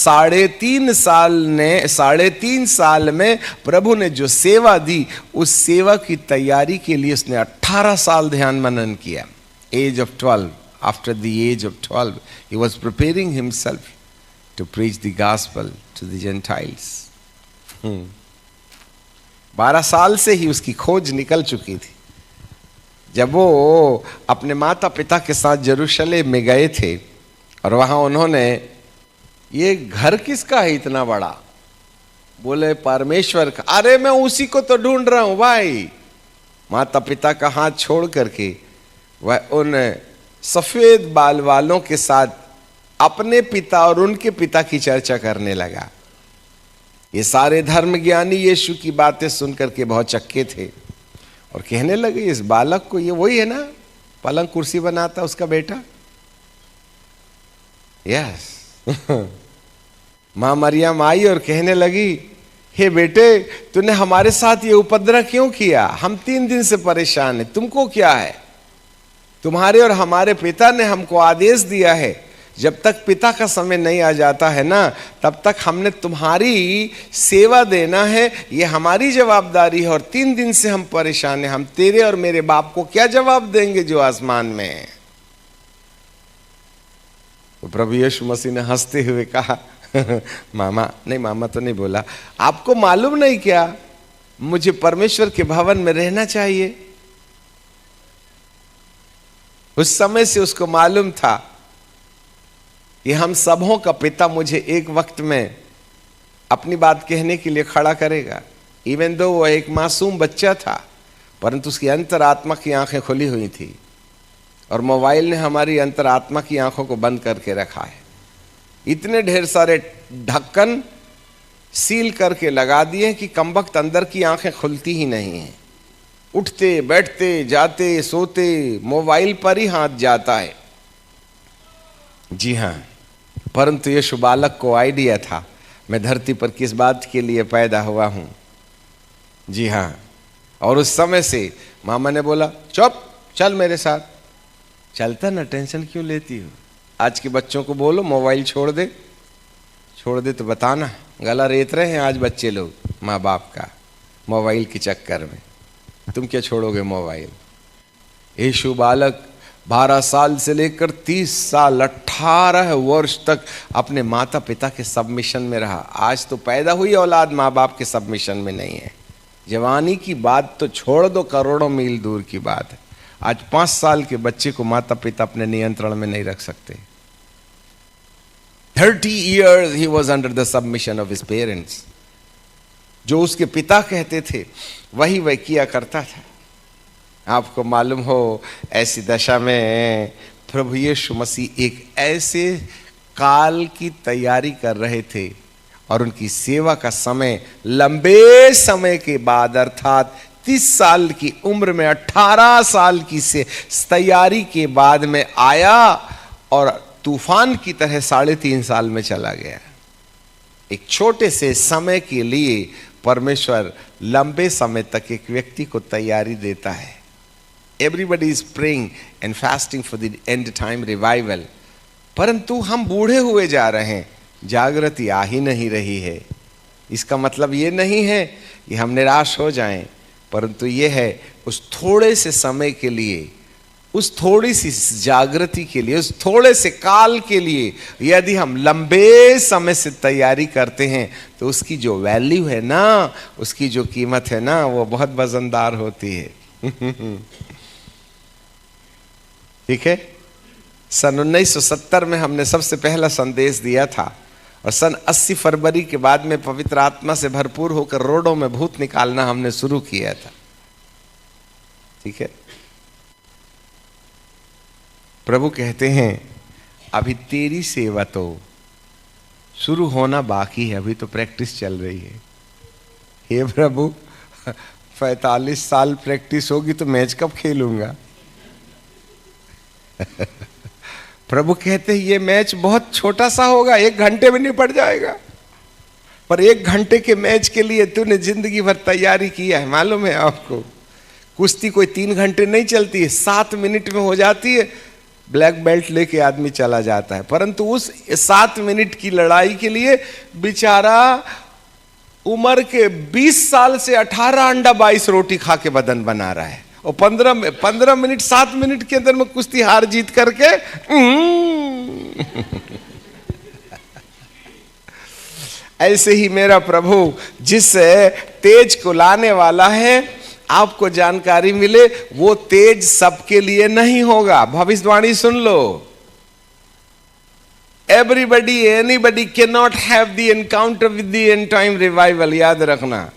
साढ़े तीन साल में प्रभु ने जो सेवा दी, उस सेवा की तैयारी के लिए उसने 18 साल ध्यान मनन किया। Age of 12, after the age of 12 he was preparing himself to preach the gospel to the Gentiles. 12 साल से ही उसकी खोज निकल चुकी थी। जब वो अपने माता पिता के साथ यरूशलेम में गए थे और वहां उन्होंने, ये घर किसका है इतना बड़ा? बोले परमेश्वर का। अरे मैं उसी को तो ढूंढ रहा हूं भाई। माता पिता का हाथ छोड़ करके वह उन सफेद बाल वालों के साथ अपने पिता और उनके पिता की चर्चा करने लगा। ये सारे धर्म ज्ञानी यीशु की बातें सुनकर के बहुत चक्के थे और कहने लगे, इस बालक को, ये वही है ना पलंग कुर्सी बनाता उसका बेटा? यस। मां मरियम आई और कहने लगी, हे बेटे, तूने हमारे साथ ये उपद्रव क्यों किया? हम 3 दिन से परेशान हैं, तुमको क्या है? तुम्हारे और हमारे पिता ने हमको आदेश दिया है, जब तक पिता का समय नहीं आ जाता है ना, तब तक हमने तुम्हारी सेवा देना है, ये हमारी जवाबदारी है। और 3 दिन से हम परेशान हैं, हम तेरे और मेरे बाप को क्या जवाब देंगे जो आसमान में है? तो प्रभु यीशु मसीह ने हंसते हुए कहा, मामा तो नहीं बोला, आपको मालूम नहीं क्या मुझे परमेश्वर के भवन में रहना चाहिए? उस समय से उसको मालूम था कि हम सबों का पिता मुझे एक वक्त में अपनी बात कहने के लिए खड़ा करेगा। इवन दो वो एक मासूम बच्चा था, परंतु उसकी अंतरात्मा की आंखें खुली हुई थी और मोबाइल ने हमारी अंतरात्मा की आंखों को बंद करके रखा है। इतने ढेर सारे ढक्कन सील करके लगा दिए कि कमबख्त अंदर की आंखें खुलती ही नहीं हैं। उठते बैठते जाते सोते मोबाइल पर ही हाथ जाता है। जी हाँ, परंतु यीशु बालक को आइडिया था, मैं धरती पर किस बात के लिए पैदा हुआ हूं। जी हाँ, और उस समय से मामा ने बोला, चुप, चल मेरे साथ। चलता ना, टेंशन क्यों लेती हो? आज के बच्चों को बोलो मोबाइल छोड़ दे तो बताना, गला रेत रहे हैं आज बच्चे लोग माँ बाप का मोबाइल के चक्कर में। तुम क्या छोड़ोगे मोबाइल? यीशु बालक 12 साल से लेकर 30 साल 18 वर्ष तक अपने माता पिता के सबमिशन में रहा। आज तो पैदा हुई औलाद माँ बाप के सबमिशन में नहीं है। जवानी की बात तो छोड़ दो, करोड़ों मील दूर की बात है। आज 5 साल के बच्चे को माता पिता अपने नियंत्रण में नहीं रख सकते। 30 years he was under the submission of his parents. जो उसके पिता कहते थे वही वह किया करता था। आपको मालूम हो, ऐसी दशा में प्रभु यीशु मसीह एक ऐसे काल की तैयारी कर रहे थे और उनकी सेवा का समय लंबे समय के बाद, अर्थात 30 साल की उम्र में 18 साल की से तैयारी के बाद में आया और तूफान की तरह 3.5 साल में चला गया। एक छोटे से समय के लिए परमेश्वर लंबे समय तक एक व्यक्ति को तैयारी देता है। Everybody is praying and fasting for the end time revival, परंतु हम बूढ़े हुए जा रहे हैं, जागृति आ ही नहीं रही है। इसका मतलब ये नहीं है कि हम निराश हो जाएं, परंतु ये है उस थोड़े से समय के लिए, उस थोड़ी सी जागृति के लिए, उस थोड़े से काल के लिए यदि हम लंबे समय से तैयारी करते हैं तो उसकी जो वैल्यू है ना, उसकी जो कीमत है ना, वो बहुत वजनदार होती है। ठीक है। सन 1970 में हमने सबसे पहला संदेश दिया था और सन 80 फरवरी के बाद में पवित्र आत्मा से भरपूर होकर रोडों में भूत निकालना हमने शुरू किया था। ठीक है। प्रभु कहते हैं अभी तेरी सेवा तो शुरू होना बाकी है, अभी तो प्रैक्टिस चल रही है। हे प्रभु, 45 साल प्रैक्टिस होगी तो मैच कब खेलूंगा? प्रभु कहते हैं ये मैच बहुत छोटा सा होगा, 1 घंटे में निपट जाएगा, पर 1 घंटे के मैच के लिए तूने जिंदगी भर तैयारी किया है। मालूम है आपको, कुश्ती कोई 3 घंटे नहीं चलती है, 7 मिनट में हो जाती है। ब्लैक बेल्ट लेके आदमी चला जाता है, परंतु उस 7 मिनट की लड़ाई के लिए बेचारा उम्र के 20 साल से 18 अंडा 22 रोटी खा के बदन बना रहा है, और 15 मिनट 7 मिनट के अंदर में कुश्ती हार जीत करके ऐसे ही मेरा प्रभु जिस तेज को लाने वाला है, आपको जानकारी मिले, वो तेज सबके लिए नहीं होगा। भविष्यवाणी सुन लो, everybody anybody can not have the encounter with the end time revival. याद रखना,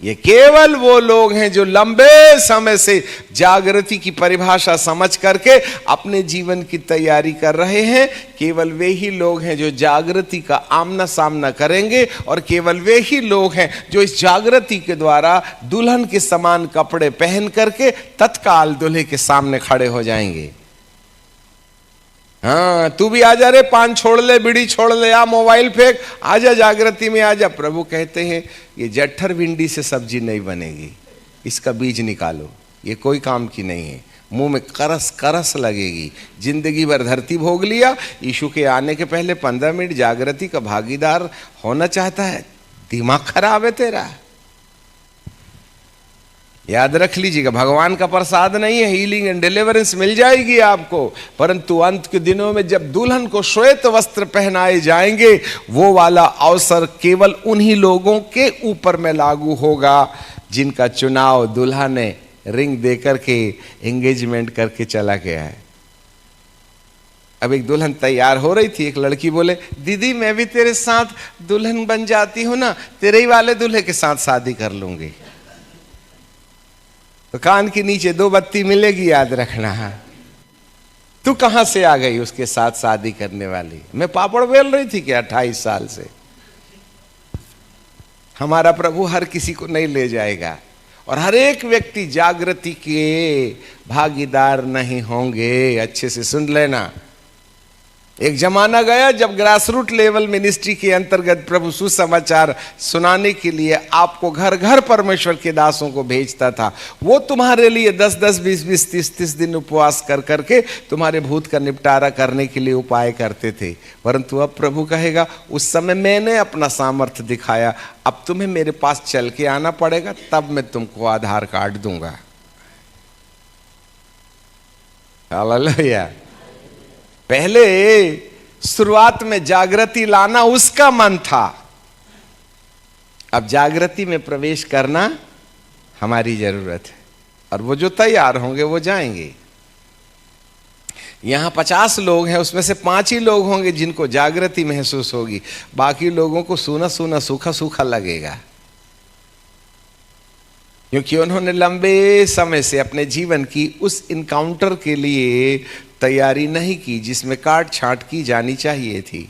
ये केवल वो लोग हैं जो लंबे समय से जागृति की परिभाषा समझ करके अपने जीवन की तैयारी कर रहे हैं। केवल वे ही लोग हैं जो जागृति का आमना सामना करेंगे, और केवल वे ही लोग हैं जो इस जागृति के द्वारा दुल्हन के समान कपड़े पहन करके तत्काल दूल्हे के सामने खड़े हो जाएंगे। हाँ, तू भी आजा रे, पान छोड़ ले, बीड़ी छोड़ ले, आ मोबाइल फेंक, आजा जागृति में आजा। प्रभु कहते हैं ये जट्ठर भिंडी से सब्जी नहीं बनेगी, इसका बीज निकालो, ये कोई काम की नहीं है। मुंह में करस करस लगेगी। जिंदगी भर धरती भोग लिया, यीशु के आने के पहले 15 मिनट जागृति का भागीदार होना चाहता है, दिमाग खराब है तेरा। याद रख लीजिएगा, भगवान का प्रसाद नहीं है, हीलिंग एंड डिलीवरेंस मिल जाएगी आपको, परंतु अंत के दिनों में जब दुल्हन को श्वेत वस्त्र पहनाए जाएंगे, वो वाला अवसर केवल उन्हीं लोगों के ऊपर में लागू होगा जिनका चुनाव दुल्हा ने रिंग देकर के एंगेजमेंट करके चला गया है। अब एक दुल्हन तैयार हो रही थी, एक लड़की बोले, दीदी मैं भी तेरे साथ दुल्हन बन जाती हूं ना, तेरे ही वाले दूल्हे के साथ शादी कर लूंगी। तो कान के नीचे 2 बत्ती मिलेगी, याद रखना। तू कहां से आ गई उसके साथ शादी करने वाली? मैं पापड़ बेल रही थी क्या 28 साल से? हमारा प्रभु हर किसी को नहीं ले जाएगा, और हर एक व्यक्ति जागृति के भागीदार नहीं होंगे। अच्छे से सुन लेना, एक जमाना गया जब ग्रासरूट लेवल मिनिस्ट्री के अंतर्गत प्रभु सुसमाचार सुनाने के लिए आपको घर घर परमेश्वर के दासों को भेजता था। वो तुम्हारे लिए 10-10, 20-20, 30-30 दिन उपवास कर करके तुम्हारे भूत का निपटारा करने के लिए उपाय करते थे। परंतु अब प्रभु कहेगा, उस समय मैंने अपना सामर्थ्य दिखाया, अब तुम्हें मेरे पास चल के आना पड़ेगा, तब मैं तुमको आधार कार्ड दूंगा। हालेलुया। पहले शुरुआत में जागृति लाना उसका मन था, अब जागृति में प्रवेश करना हमारी जरूरत है, और वो जो तैयार होंगे वो जाएंगे। यहां 50 लोग हैं, उसमें से 5 ही लोग होंगे जिनको जागृति महसूस होगी, बाकी लोगों को सूना सूना सूखा सूखा लगेगा, क्योंकि उन्होंने लंबे समय से अपने जीवन की उस इनकाउंटर के लिए तैयारी नहीं की जिसमें काट छांट की जानी चाहिए थी।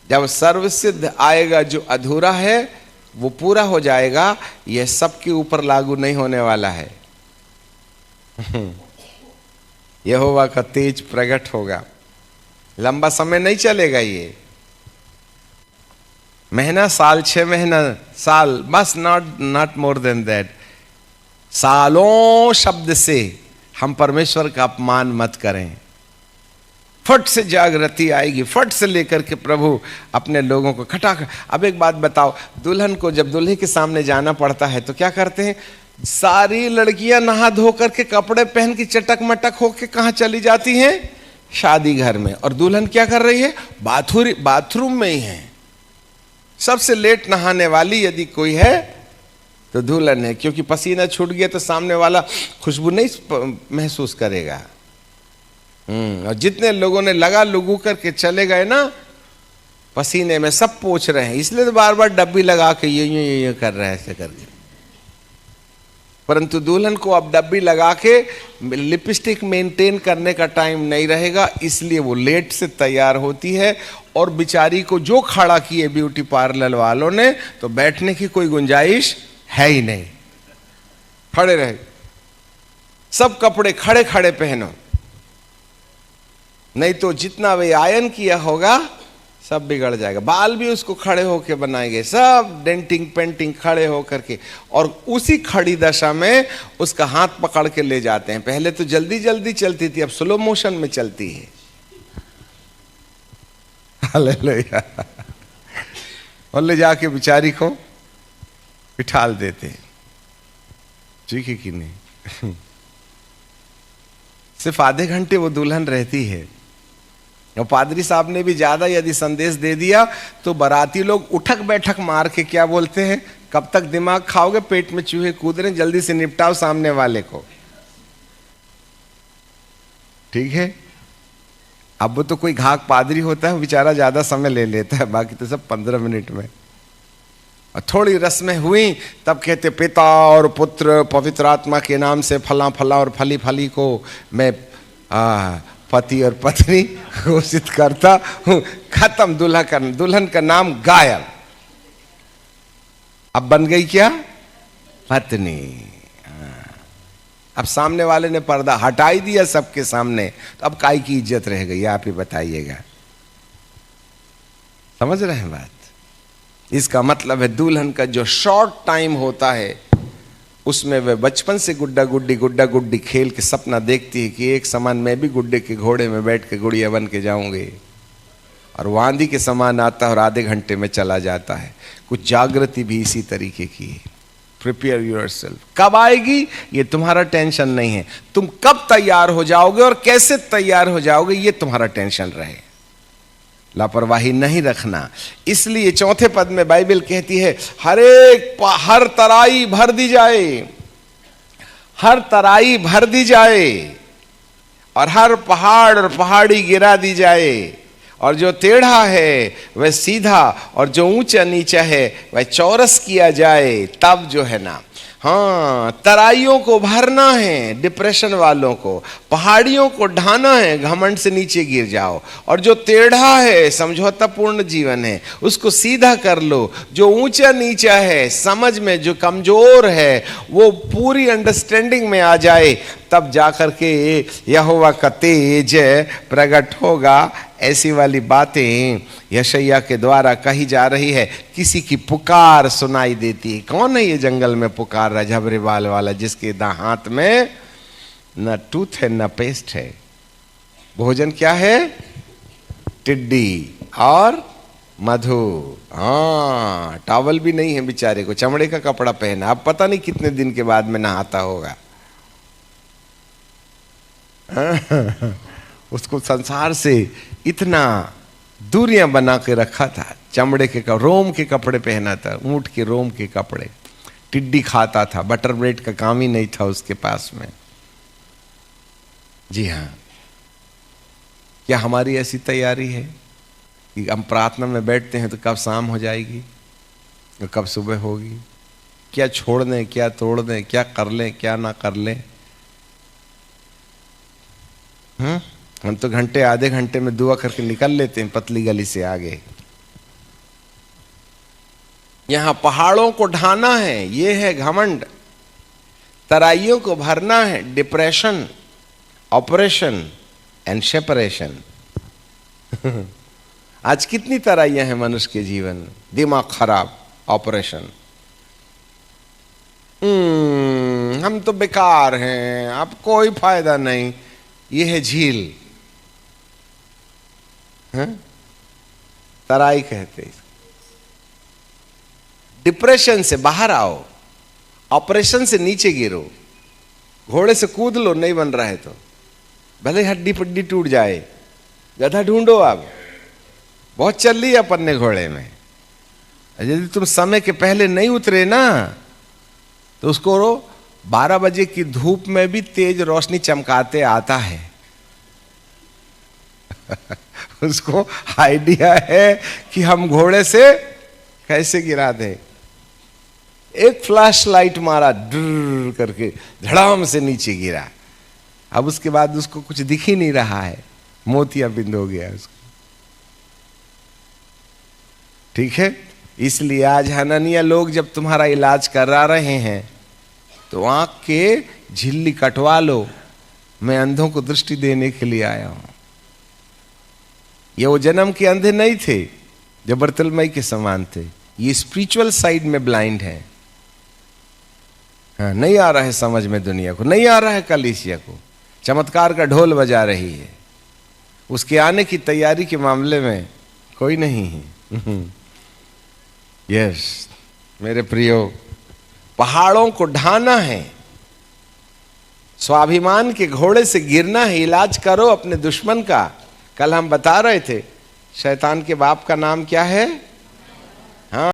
जब सर्वसिद्ध आएगा, जो अधूरा है वो पूरा हो जाएगा। यह सबके ऊपर लागू नहीं होने वाला है। यहोवा का तेज प्रकट होगा, लंबा समय नहीं चलेगा, ये महीना, साल, 6 महीना, साल, बस, नॉट मोर देन दैट। सालों शब्द से हम परमेश्वर का अपमान मत करें। फट से जागृति आएगी, फट से लेकर के प्रभु अपने लोगों को खटाखट। अब एक बात बताओ, दुल्हन को जब दूल्हे के सामने जाना पड़ता है तो क्या करते हैं? सारी लड़कियां नहा धो करके कपड़े पहन के चटक मटक होके कहां चली जाती हैं? शादी घर में। और दुल्हन क्या कर रही है? बाथरूम में ही है। सबसे लेट नहाने वाली यदि कोई है तो दुल्हन है, क्योंकि पसीना छूट गया तो सामने वाला खुशबू नहीं महसूस करेगा। और जितने लोगों ने लगा लुगू करके चले गए ना पसीने में, सब पोंछ रहे हैं, इसलिए तो बार बार डब्बी लगा के ये कर रहे हैं ऐसे करके। परंतु दुल्हन को अब डब्बी लगा के लिपस्टिक मेंटेन करने का टाइम नहीं रहेगा, इसलिए वो लेट से तैयार होती है। और बिचारी को जो खड़ा किए ब्यूटी पार्लर वालों ने, तो बैठने की कोई गुंजाइश है ही नहीं, खड़े रहे। सब कपड़े खड़े खड़े पहनो, नहीं तो जितना वे आयन किया होगा सब बिगड़ जाएगा। बाल भी उसको खड़े होके बनाएंगे, सब डेंटिंग पेंटिंग खड़े होकर के, और उसी खड़ी दशा में उसका हाथ पकड़ के ले जाते हैं। पहले तो जल्दी जल्दी चलती थी, अब स्लो मोशन में चलती है। हालेलुया। और ले जाके बेचारी को बिठाल देते हैं। ठीक है कि नहीं? सिर्फ आधे घंटे वो दुल्हन रहती है, और पादरी साहब ने भी ज्यादा यदि संदेश दे दिया तो बाराती लोग उठक बैठक मार के क्या बोलते हैं, कब तक दिमाग खाओगे, पेट में चूहे कूद रहे, जल्दी से निपटाओ सामने वाले को। ठीक है। अब वो तो कोई घाक पादरी होता है, बेचारा ज्यादा समय ले लेता है, बाकी तो सब 15 मिनट में। और थोड़ी रस्में हुई तब कहते पिता और पुत्र पवित्र आत्मा के नाम से फला फला और फली फली को मैं पति और पत्नी घोषित करता हूं। खत्म, दुल्हन का नाम गायब। अब बन गई क्या? पत्नी। अब सामने वाले ने पर्दा हटाई दिया सबके सामने, तो अब काय की इज्जत रह गई? आप ही बताइएगा। समझ रहे हैं बात? इसका मतलब है दुल्हन का जो शॉर्ट टाइम होता है उसमें वह बचपन से गुड्डा गुड्डी खेल के सपना देखती है कि एक समान मैं भी गुड्डे के घोड़े में बैठ के गुड़िया बन के जाऊंगी, और वो आंधी के समान आता है और आधे घंटे में चला जाता है। कुछ जागृति भी इसी तरीके की है। Prepare yourself. कब आएगी ये तुम्हारा टेंशन नहीं है, तुम कब तैयार हो जाओगे और कैसे तैयार हो जाओगे ये तुम्हारा टेंशन रहे। लापरवाही नहीं रखना। इसलिए चौथे पद में बाइबल कहती है हर तराई भर दी जाए, हर तराई भर दी जाए, और हर पहाड़ और पहाड़ी गिरा दी जाए, और जो टेढ़ा है वह सीधा, और जो ऊंचा नीचा है वह चौरस किया जाए। तब जो है ना, हाँ, तराइयों को भरना है डिप्रेशन वालों को, पहाड़ियों को ढाना है घमंड से नीचे गिर जाओ, और जो टेढ़ा है समझौतापूर्ण जीवन है उसको सीधा कर लो। जो ऊंचा नीचा है समझ में, जो कमजोर है वो पूरी अंडरस्टैंडिंग में आ जाए, तब जाकर के यहोवा का तेज प्रकट होगा। ऐसी वाली बातें यशायाह के द्वारा कही जा रही है। किसी की पुकार सुनाई देती है। कौन है ये जंगल में पुकार रहा, झबरे बाल वाला, जिसके हाथ में न टूथ है न पेस्ट है, भोजन क्या है? टिड्डी और मधु। हाँ, टॉवल भी नहीं है बेचारे को, चमड़े का कपड़ा पहना। अब पता नहीं कितने दिन के बाद में नहाता होगा। उसको संसार से इतना दूरियां बना के रखा था। चमड़े के रोम के कपड़े पहना था, ऊंट के रोम के कपड़े। टिड्डी खाता था, बटर ब्रेड का काम ही नहीं था उसके पास में। जी हाँ, क्या हमारी ऐसी तैयारी है कि हम प्रार्थना में बैठते हैं तो कब शाम हो जाएगी और कब सुबह होगी? क्या छोड़ दें, क्या तोड़ दें, क्या कर लें, क्या ना कर लें? हम तो घंटे आधे घंटे में दुआ करके निकल लेते हैं पतली गली से आगे। यहां पहाड़ों को ढाना है, ये है घमंड। तराइयों को भरना है, डिप्रेशन, ऑपरेशन एंड सेपरेशन। आज कितनी तराइयां हैं मनुष्य के जीवन में? दिमाग खराब, ऑपरेशन। हम तो बेकार हैं, अब कोई फायदा नहीं। ये है झील, तराई कहते हैं। डिप्रेशन से बाहर आओ, ऑपरेशन से नीचे गिरो, घोड़े से कूद लो, नहीं बन रहा है तो भले हड्डी पड्डी टूट जाए, गधा ढूंढो। अब बहुत चल रही है अपने घोड़े में। यदि तुम समय के पहले नहीं उतरे ना तो उसको 12 बजे की धूप में भी तेज रोशनी चमकाते आता है। उसको आइडिया है कि हम घोड़े से कैसे गिरा दें। एक फ्लैश लाइट मारा, डर करके धड़ाम से नीचे गिरा। अब उसके बाद उसको कुछ दिख ही नहीं रहा है, मोतियाबिंद हो गया उसको। ठीक है, इसलिए आज हननिया लोग जब तुम्हारा इलाज करा रहे हैं तो आंख के झिल्ली कटवा लो, मैं अंधों को दृष्टि देने के लिए आया हूं। ये वो जन्म के अंधे नहीं थे, जो बर्तलमई के समान थे। ये स्पिरिचुअल साइड में ब्लाइंड है। हाँ, नहीं आ रहा है समझ में दुनिया को, नहीं आ रहा है कलीसिया को। चमत्कार का ढोल बजा रही है, उसके आने की तैयारी के मामले में कोई नहीं है। यस मेरे प्रियो, पहाड़ों को ढाना है, स्वाभिमान के घोड़े से गिरना है। इलाज करो अपने दुश्मन का। कल हम बता रहे थे शैतान के बाप का नाम क्या है?